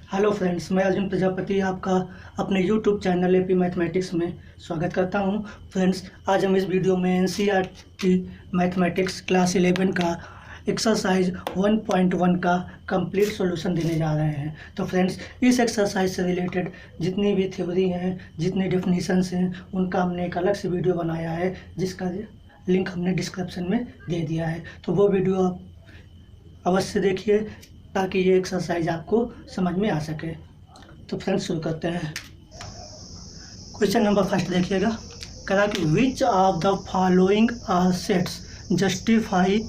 Hello friends, मैं अर्जुन प्रजापति आपका अपने यूट्यूब चैनल एपी मैथमेटिक्स में स्वागत करता हूं। फ्रेंड्स, आज हम इस वीडियो में एनसीईआरटी मैथमेटिक्स क्लास 11 का एक्सरसाइज 1.1 का कंप्लीट सॉल्यूशन देने जा रहे हैं। तो फ्रेंड्स, इस एक्सरसाइज से रिलेटेड जितनी भी थ्योरी हैं, जितनी डेफिनेशंस हैं, उनका हमने एक अलग से वीडियो बनाया है जिसका लिंक हमने डिस्क्रिप्शन में दे दिया है। तो वो वीडियो आप अवश्य देखिए ताकि ये एक्सरसाइज आपको समझ में आ सके। तो फ्रेंड्स, शुरू करते हैं। क्वेश्चन नंबर फर्स्ट देखिएगा। कहा कि which of the following are sets justify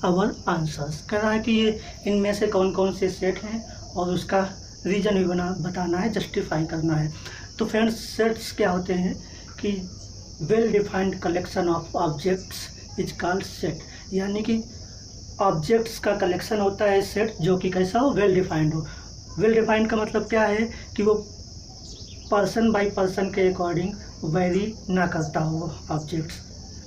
our answers. कहा कि ये इनमें से कौन कौन से सेट हैं और उसका रीजन भी बताना है, जस्टिफाई करना है। तो फ्रेंड्स, सेट्स क्या होते हैं कि well defined collection of objects is called set. यानी कि ऑब्जेक्ट्स का कलेक्शन होता है सेट, जो कि कैसा हो, वेल डिफाइंड हो। वेल डिफाइंड का मतलब क्या है कि वो पर्सन बाय पर्सन के अकॉर्डिंग वेरी ना करता हो ऑब्जेक्ट्स,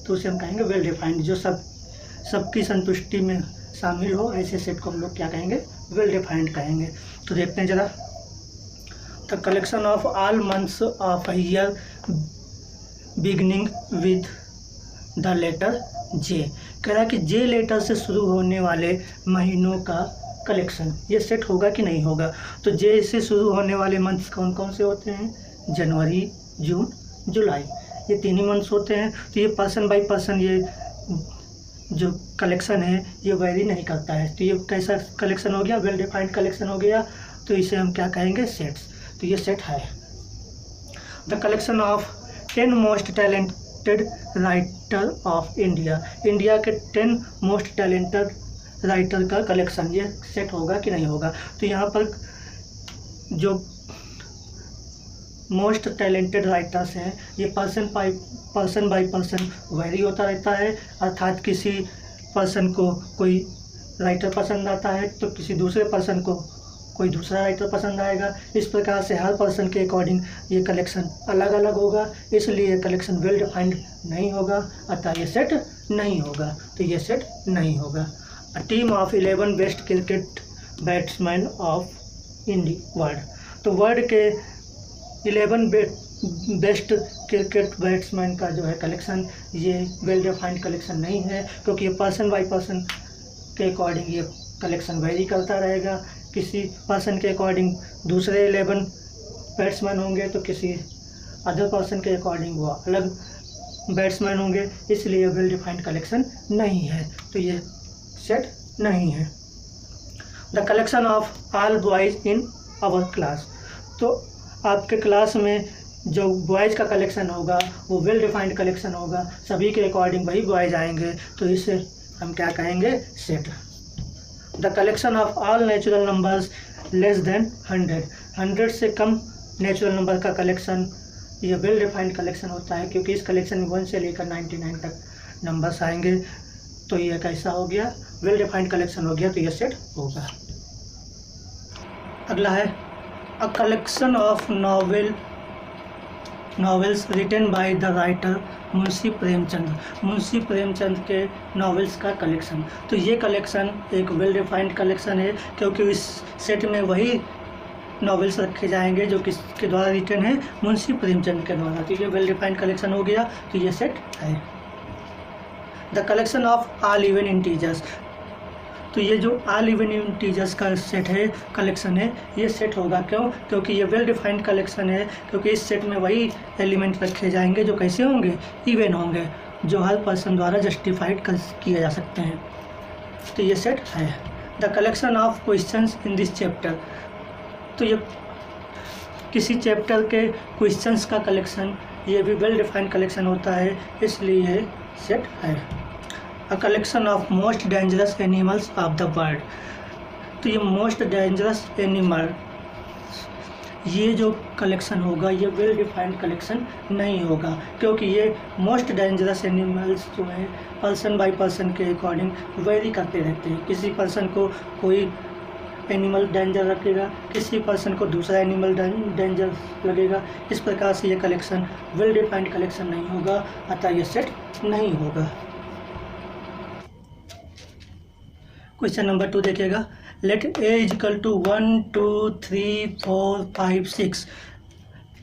तो उसे हम कहेंगे वेल डिफाइंड। जो सबकी संतुष्टि में शामिल हो, ऐसे सेट को हम लोग क्या कहेंगे, वेल डिफाइंड कहेंगे। तो देखते हैं जरा। The collection of all months of a year beginning with the letter J. कह रहा है कि जे लेटर से शुरू होने वाले महीनों का कलेक्शन ये सेट होगा कि नहीं होगा। तो जे से शुरू होने वाले मंथ्स कौन कौन से होते हैं? जनवरी, जून, जुलाई, ये तीन ही मंथ्स होते हैं। तो ये पर्सन बाय पर्सन ये जो कलेक्शन है ये वेरी नहीं करता है। तो ये कैसा कलेक्शन हो गया? वेल डिफाइंड कलेक्शन हो गया। तो इसे हम क्या कहेंगे? सेट्स। तो ये सेट है। The collection of 10 most talented writer of India. India के 10 मोस्ट टैलेंटेड राइटर का कलेक्शन ये सेट होगा कि नहीं होगा। तो यहाँ पर जो मोस्ट टैलेंटेड राइटर्स हैं ये पर्सन बाय पर्सन वेरी होता रहता है। अर्थात किसी पर्सन को कोई राइटर पसंद आता है तो किसी दूसरे पर्सन को कोई दूसरा राइटर पसंद आएगा। इस प्रकार से हर पर्सन के अकॉर्डिंग ये कलेक्शन अलग अलग होगा, इसलिए ये कलेक्शन वेल डिफाइंड नहीं होगा, अतः ये सेट नहीं होगा। तो ये सेट नहीं होगा। A team of 11 best cricket batsman of India world. तो वर्ल्ड के 11 बेस्ट क्रिकेट बैट्समैन का जो है कलेक्शन ये वेल डिफाइंड कलेक्शन नहीं है, क्योंकि ये पर्सन बाय पर्सन के अकॉर्डिंग ये कलेक्शन वेरी करता रहेगा। किसी पर्सन के अकॉर्डिंग दूसरे 11 बैट्समैन होंगे तो किसी अदर पर्सन के अकॉर्डिंग वो अलग बैट्समैन होंगे, इसलिए वेल डिफाइंड कलेक्शन नहीं है। तो ये सेट नहीं है। The collection of all boys in our class. तो आपके क्लास में जो बॉयज़ का कलेक्शन होगा वो वेल डिफाइंड कलेक्शन होगा, सभी के अकॉर्डिंग वही बॉयज़ आएंगे, तो इसे हम क्या कहेंगे? Set. The collection of all natural numbers less than 100 से कम नेचुरल नंबर का कलेक्शन ये वेल डिफाइंड कलेक्शन होता है, क्योंकि इस कलेक्शन में 1 से लेकर 99 तक नंबर्स आएंगे। तो ये कैसा हो गया? वेल डिफाइंड कलेक्शन हो गया, तो ये सेट होगा। अगला है a collection of novels written by the writer Munshi Premchand. Munshi Premchand के नॉवेल्स का कलेक्शन। तो ये कलेक्शन एक वेल डिफाइंड कलेक्शन है, क्योंकि इस सेट में वही नॉवेल्स रखे जाएंगे जो किसके द्वारा रिटन है? मुंशी प्रेमचंद के द्वारा। तो ये वेल डिफाइंड कलेक्शन हो गया, तो ये सेट है। The collection of all even integers. तो ये जो ऑल इवन इंटीजर्स का सेट है, कलेक्शन है, ये सेट होगा। क्यों? क्योंकि ये वेल डिफाइंड कलेक्शन है, क्योंकि इस सेट में वही एलिमेंट रखे जाएंगे जो कैसे होंगे? इवन होंगे, जो हर पर्सन द्वारा जस्टिफाइड किए जा सकते हैं। तो ये सेट है। The collection of questions in this chapter. तो ये किसी चैप्टर के क्वेश्चंस का कलेक्शन ये भी वेल डिफाइंड कलेक्शन होता है, इसलिए ये सेट है। A collection of most dangerous animals of the world. तो ये मोस्ट डेंजरस एनिमल ये जो कलेक्शन होगा ये वेल डिफाइंड कलेक्शन नहीं होगा, क्योंकि ये मोस्ट डेंजरस एनिमल्स जो है पर्सन बाय पर्सन के अकॉर्डिंग वेरी करते रहते हैं। किसी पर्सन को कोई एनिमल डेंजर रखेगा, किसी पर्सन को दूसरा एनिमल डेंजर लगेगा। इस प्रकार से ये कलेक्शन वेल डिफाइंड कलेक्शन नहीं होगा, अतः ये सेट नहीं होगा। क्वेश्चन नंबर 2 देखिएगा। Let A is equal to 1 2 3 4 5 6,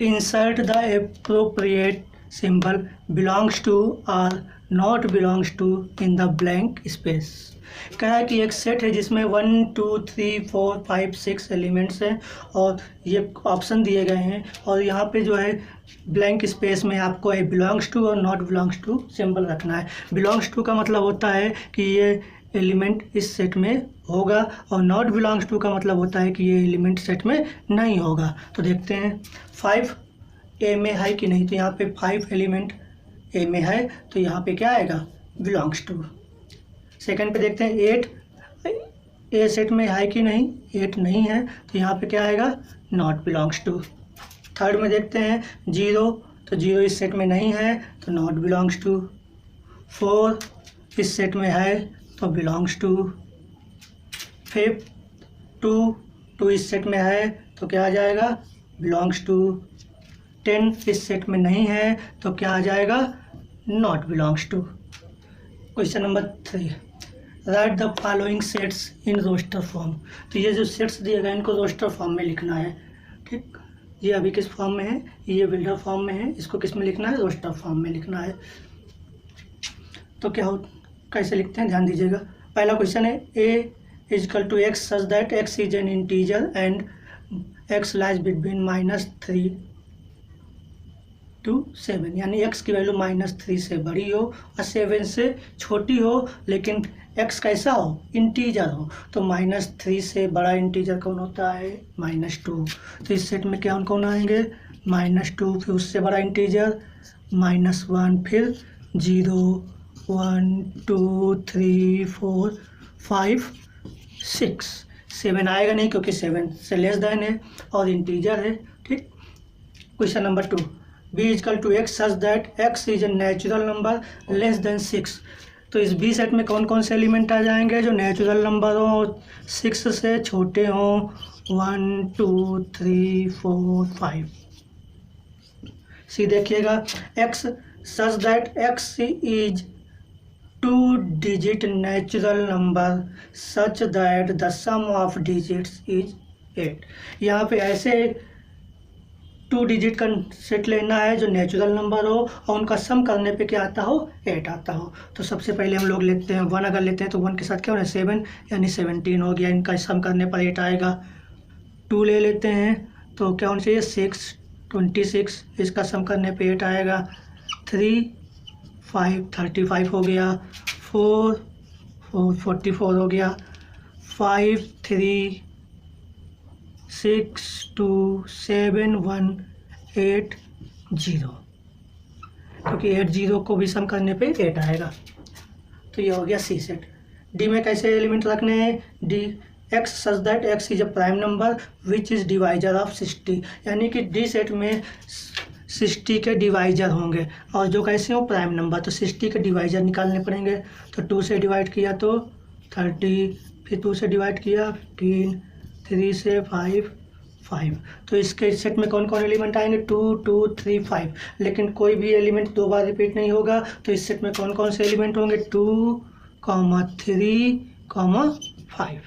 insert the appropriate symbol belongs to or not belongs to in the blank space। कहा है कि एक सेट है जिसमें 1 2 3 4 5 6 एलिमेंट्स हैं और ये ऑप्शन दिए गए हैं, और यहाँ पे जो है ब्लैंक स्पेस में आपको ए बिलोंग्स टू और नॉट बिलोंग्स टू सिंबल रखना है। बिलोंग्स टू का मतलब होता है कि ये एलिमेंट इस सेट में होगा, और नॉट बिलोंग्स टू का मतलब होता है कि ये एलिमेंट सेट में नहीं होगा। तो देखते हैं 5 ए में है कि नहीं, तो यहाँ पे 5 एलिमेंट ए में है, तो यहाँ पे क्या आएगा, बिलोंग्स टू। सेकंड पे देखते हैं 8 ए सेट में है कि नहीं, 8 नहीं है, तो यहाँ पे क्या आएगा, नॉट बिलोंग्स टू। थर्ड में देखते हैं 0, तो 0 इस सेट में नहीं है, तो नॉट बिलोंग्स टू। 4 इस सेट में है, तो बिलोंग्स टू। 5 2 इस सेट में है, तो क्या आ जाएगा, बिलोंग्स टू। 10 इस सेट में नहीं है, तो क्या आ जाएगा, not belongs to. Question number 3, write the following sets in roster form. तो ये जो सेट्स दिए गए इनको रोस्टर फॉर्म में लिखना है। ठीक, ये अभी किस फॉर्म में है, ये बिल्डर फॉर्म में है, इसको किस में लिखना है, रोस्टर फॉर्म में लिखना है। तो क्या हो, कैसे लिखते हैं ध्यान दीजिएगा। पहला क्वेश्चन है A is equal to x such that X is an integer and X lies between -3 to 7, यानी x की वैल्यू -3 से बड़ी हो और 7 से छोटी हो, लेकिन x कैसा हो, इंटीजर हो। तो -3 से बड़ा इंटीजर कौन होता है, -2। तो इस सेट में क्या कौन आएंगे, -2, फिर उससे बड़ा इंटीजर -1, फिर 0 1 2 3 4 5 6। 7 आएगा नहीं क्योंकि 7 से लेस देन है और इंटीजर है। ठीक, question number 2, b is equal to x such that x is a natural number less than 6। तो इस बी सेट में कौन कौन से एलिमेंट आ जाएंगे, जो नेचुरल नंबर हो, 6 से छोटे हों, 1 2 3 4 5। सी देखिएगा, x such that x is 2 digit natural number such that the sum of digits is 8। यहाँ पे ऐसे 2 डिजिट का सेट लेना है जो नेचुरल नंबर हो और उनका सम करने पे क्या आता हो, 8 आता हो। तो सबसे पहले हम लोग लेते हैं 1, अगर लेते हैं तो 1 के साथ क्या होना है, 7, यानी 17 हो गया, इनका सम करने पर 8 आएगा। 2 ले लेते हैं तो क्या होना चाहिए, 6 26, इसका सम करने पे 8 आएगा। 3 5 35 हो गया। 4 44 हो गया। 5 3 6 2 7 1 8 0, क्योंकि 8 0 को भी सम करने पे 8 आएगा। तो ये हो गया सी सेट। डी में कैसे एलिमेंट रखने हैं, D x such that X is a prime number which is divisor of 60, यानी कि डी सेट में 60 के डिवाइजर होंगे और जो कैसे हो, प्राइम नंबर। तो 60 के डिवाइजर निकालने पड़ेंगे। तो 2 से डिवाइड किया तो 30, फिर 2 से डिवाइड किया 15, 3 से 5 5। तो इसके सेट में कौन कौन एलिमेंट आएंगे, 2 2 3 5, लेकिन कोई भी एलिमेंट 2 बार रिपीट नहीं होगा। तो इस सेट में कौन कौन से एलिमेंट होंगे, 2 3 5।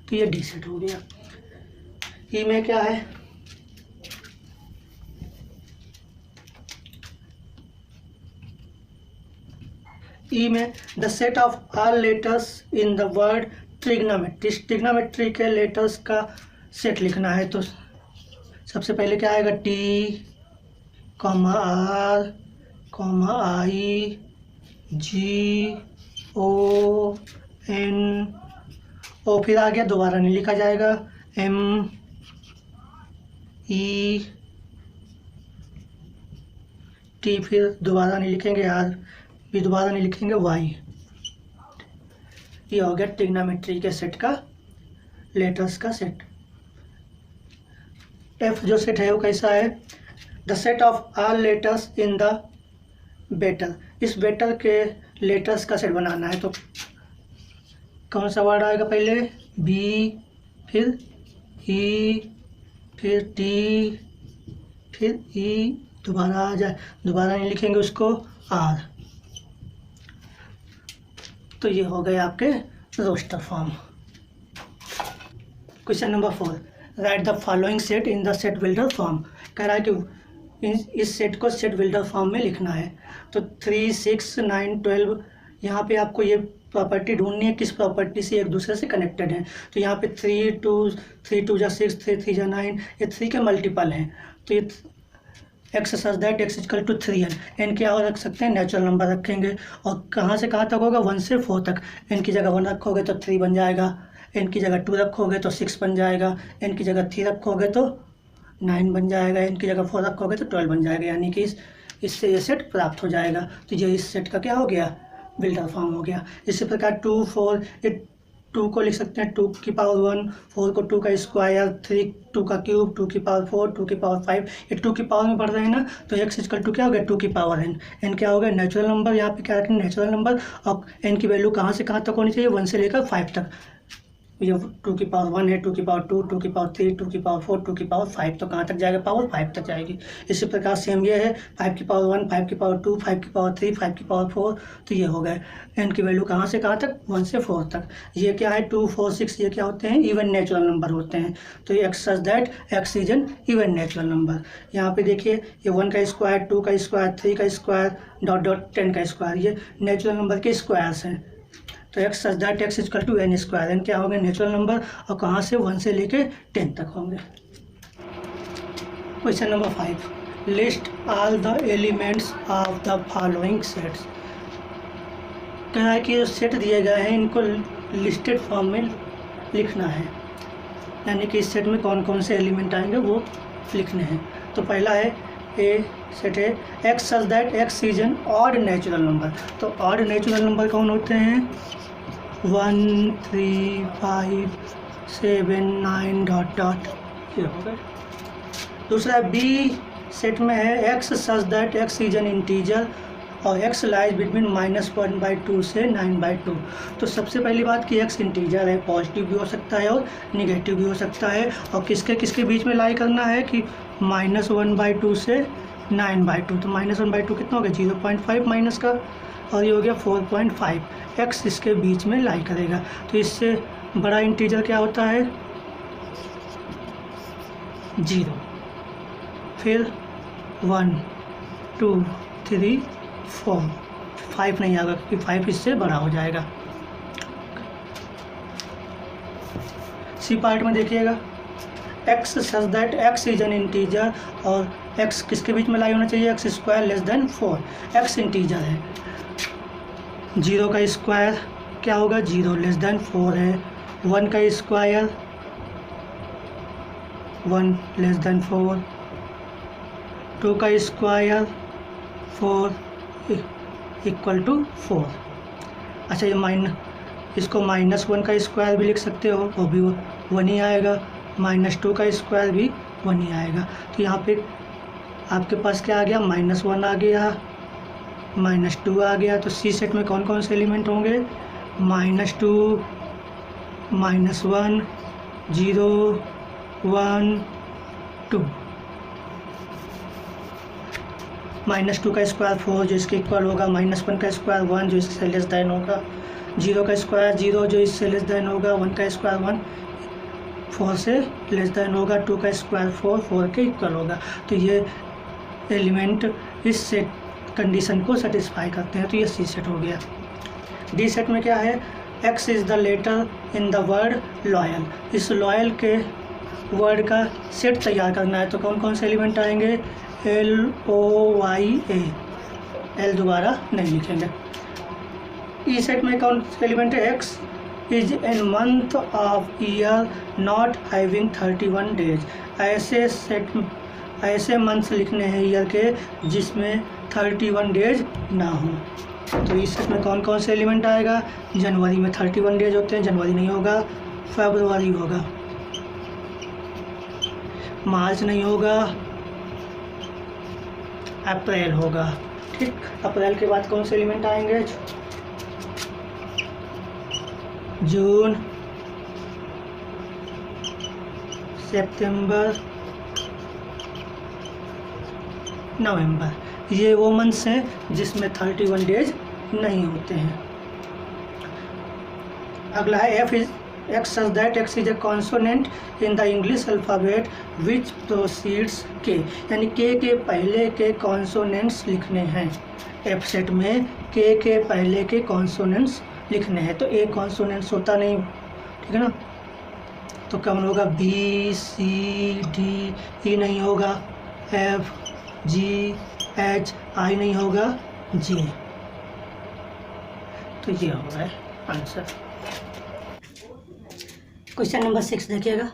तो ये डी सेट हो गया। ई में क्या है, ई में the set of all letters in the word trigonometry, trigonometry के लेटर्स का सेट लिखना है। तो सबसे पहले क्या आएगा, T R I G O N O, फिर आ गया, दोबारा नहीं लिखा जाएगा, एम ई टी, फिर दोबारा नहीं लिखेंगे, आर भी दोबारा नहीं लिखेंगे, वाई। ये हो गया ट्रिग्नोमेट्री के सेट का लेटर्स का सेट। एफ जो सेट है वो कैसा है, the set of all letters in the better, इस बेटर के लेटर्स का सेट बनाना है। तो कौन सा वर्ड आएगा, पहले बी, फिर ई, फिर टी, फिर ई, दोबारा आ जाए, दोबारा नहीं लिखेंगे उसको, आर। तो ये हो गए आपके roster form. Question number 4, write the following set in the set builder form. कह रहा है कि इस सेट को सेट बिल्डर फॉर्म में लिखना है। तो 3, 6, 9, 12 यहाँ पे आपको ये प्रॉपर्टी ढूंढनी है किस प्रॉपर्टी से एक दूसरे से कनेक्टेड है। तो यहाँ पे 3 2 जा 6, 3 3 जा 9, ये 3 के मल्टीपल हैं। तो ये x such that x equal to 3n, n क्या रख सकते हैं, नेचुरल नंबर रखेंगे। और कहाँ से कहाँ तक होगा, 1 से 4 तक। एन की जगह 1 रखोगे तो 3 बन जाएगा, एन की जगह 2 रखोगे तो 6 बन जाएगा, एन की जगह 3 रखोगे तो 9 बन जाएगा, एन की जगह 4 रखोगे तो 12 बन जाएगा। यानी कि इससे ये सेट प्राप्त हो जाएगा। तो ये इस सेट का क्या हो गया, बिल्डर फॉर्म हो गया। इसी प्रकार 2 4, ये 2 को लिख सकते हैं 2 की पावर 1, 4 को 2 का स्क्वायर, 3 2 का क्यूब, 2 की पावर 4, 2 की पावर 5। ये 2 की पावर में बढ़ रहे हैं ना, तो एक्स इक्वल टू क्या हो गया, 2 की पावर n। n क्या हो गया, नेचुरल नंबर। यहाँ पे क्या रखें, नेचुरल नंबर। और n की वैल्यू कहाँ से कहाँ तक होनी चाहिए, 1 से लेकर 5 तक। ये 2 की पावर 1 है, 2 की पावर 2, 2 की पावर 3, 2 की पावर 4, 2 की पावर 5, तो कहाँ तक जाएगा, पावर 5 तक जाएगी। इसी प्रकार सेम ये है 5 की पावर 1, 5 की पावर 2, 5 की पावर 3, 5 की पावर 4। तो ये हो गए n की वैल्यू कहाँ से कहाँ तक, 1 से 4 तक। ये क्या है, 2 4 6, ये क्या होते हैं, इवन नेचुरल नंबर होते हैं। तो ये x such that X is N even natural number. यहाँ पे देखिए ये 1 का स्क्वायर, 2 का स्क्वायर, 3 का स्क्वायर, डॉट डॉट 10 का स्क्वायर, ये नेचुरल नंबर के स्क्वायर्स हैं। तो x such that x equal to n square. N क्या होंगे, नेचुरल नंबर, और कहाँ से, 1 से लेके 10 तक होंगे। Question number 5, list all the elements of the following sets. कह रहा है कि जो सेट दिए गए हैं इनको लिस्टेड फॉर्म में लिखना है, यानी कि इस सेट में कौन कौन से एलिमेंट आएंगे वो लिखने हैं। तो पहला है ए सेट है x such that X is N odd natural number. तो ऑड नेचुरल नंबर कौन होते हैं, 1 3 5 7 9 डॉट डॉट, ये हो गए। दूसरा बी सेट में है x such that X is an integer और एक्स लाइज बिटवीन -1/2 से 9/2। तो सबसे पहली बात कि एक्स इंटीजर है, पॉजिटिव भी हो सकता है और निगेटिव भी हो सकता है। और किसके किसके बीच में लाई करना है कि -1/2 से 9/2। तो -1/2 कितना हो गया, 0.5 माइनस का, और ये हो गया 4.5। एक्स इसके बीच में लाई करेगा। तो इससे बड़ा इंटीजर क्या होता है, 0, फिर 1 2 3 4, 5 नहीं आएगा क्योंकि 5 इससे बड़ा हो जाएगा। सी पार्ट में देखिएगा x such that X is an integer और एक्स किसके बीच में लाई होना चाहिए, x square less than 4। X integer है, 0 का स्क्वायर क्या होगा, 0 लेस देन 4 है। 1 का स्क्वायर 1 लेस देन 4, 2 का स्क्वायर 4 इक्वल टू 4। अच्छा ये इसको -1 का स्क्वायर भी लिख सकते हो, वो भी 1 ही आएगा। -2 का स्क्वायर भी 1 ही आएगा। तो यहाँ पे आपके पास क्या आ गया, -1 आ गया, -2 आ गया। तो सी सेट में कौन कौन से एलिमेंट होंगे, -2 -1 0 1 2। -2 का स्क्वायर 4 जो इसके इक्वल होगा, -1 का स्क्वायर 1 जो इससे लेस देन होगा, 0 का स्क्वायर 0 जो इससे लेस देन होगा, 1 का स्क्वायर 1 4 से लेस देन होगा, 2 का स्क्वायर 4 के इक्वल होगा। तो ये एलिमेंट इस सेट कंडीशन को सेटिस्फाई करते हैं। तो ये सी सेट हो गया। डी सेट में क्या है, x is the letter in the word loyal. इस लॉयल के वर्ड का सेट तैयार करना है। तो कौन कौन से एलिमेंट आएंगे, LOYA, एल दोबारा नहीं लिखेंगे। ई सेट में कौन से एलिमेंट है, x is N month of year not having 31 days. ऐसे मंथ्स लिखने हैं ईयर के जिसमें 31 डेज ना हो। तो इस सेट में कौन कौन से एलिमेंट आएगा, जनवरी में 31 डेज होते हैं, जनवरी नहीं होगा, फरवरी होगा, मार्च नहीं होगा, अप्रैल होगा। ठीक, अप्रैल के बाद कौन से एलिमेंट आएंगे, जून, सितंबर, नवंबर। ये वो मंथ्स हैं जिसमें 31 डेज नहीं होते हैं। अगला है X such that X is a consonant in the English alphabet which precedes K, यानी K के पहले के कॉन्सोनेंट्स लिखने हैं। F सेट में K के पहले के कॉन्सोनेंट्स लिखने हैं। तो A कॉन्सोनेंट्स होता नहीं, ठीक है ना, तो क्या होगा B C D, E नहीं होगा, F G H I नहीं होगा, J। तो ये हो गया आंसर। क्वेश्चन नंबर 6 देखिएगा,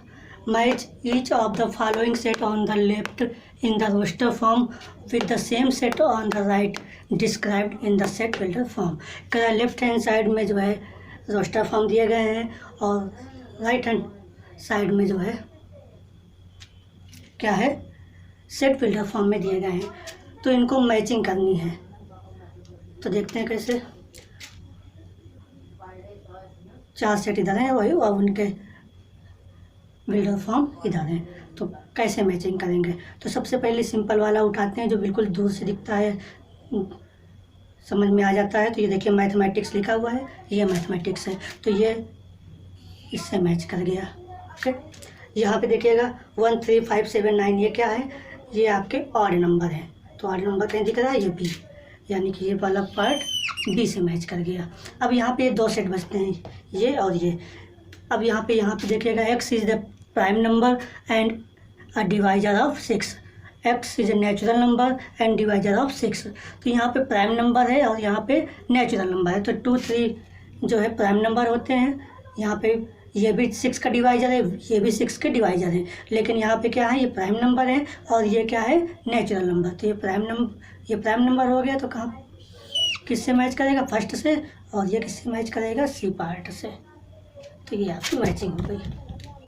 match each of the following set on the left in the roster form with the same set on the right described in the set builder form. क्या left hand side में जो है roster form दिए गए हैं और right hand side में जो है क्या है, सेट बिल्डर फॉर्म में दिए गए हैं। तो इनको मैचिंग करनी है। तो देखते हैं कैसे। 4 सेट इधर हैं वही, और उनके बिल्डर फॉर्म इधर हैं। तो कैसे मैचिंग करेंगे? तो सबसे पहले सिंपल वाला उठाते हैं जो बिल्कुल दूर से दिखता है, समझ में आ जाता है। तो ये देखिए मैथमेटिक्स लिखा हुआ है, ये मैथमेटिक्स है, तो ये इससे मैच कर गया। ओके, यहाँ पे देखिएगा 1 3 5 7 9, ये क्या है, ये आपके ऑड नंबर हैं। तो ऑड नंबर कहीं दिख रहा है, ये बी, यानी कि ये वाला पार्ट बी से मैच कर गया। अब यहाँ पे 2 सेट बचते हैं, ये और ये। अब यहाँ पे देखिएगा x is the prime number and a divisor of 6, x is a natural number and divisor of 6। तो यहाँ पे प्राइम नंबर है और यहाँ पे नेचुरल नंबर है, तो 2 3 जो है प्राइम नंबर होते हैं। यहाँ पे ये भी 6 का डिवाइजर है, ये भी 6 के डिवाइजर है, लेकिन यहाँ पे क्या है, ये प्राइम नंबर है और ये क्या है, नेचुरल नंबर। तो ये प्राइम नंबर हो गया। तो कहाँ किससे मैच करेगा, फर्स्ट से, और ये किससे मैच करेगा, सी पार्ट से। तो ये आपकी मैचिंग हो गई।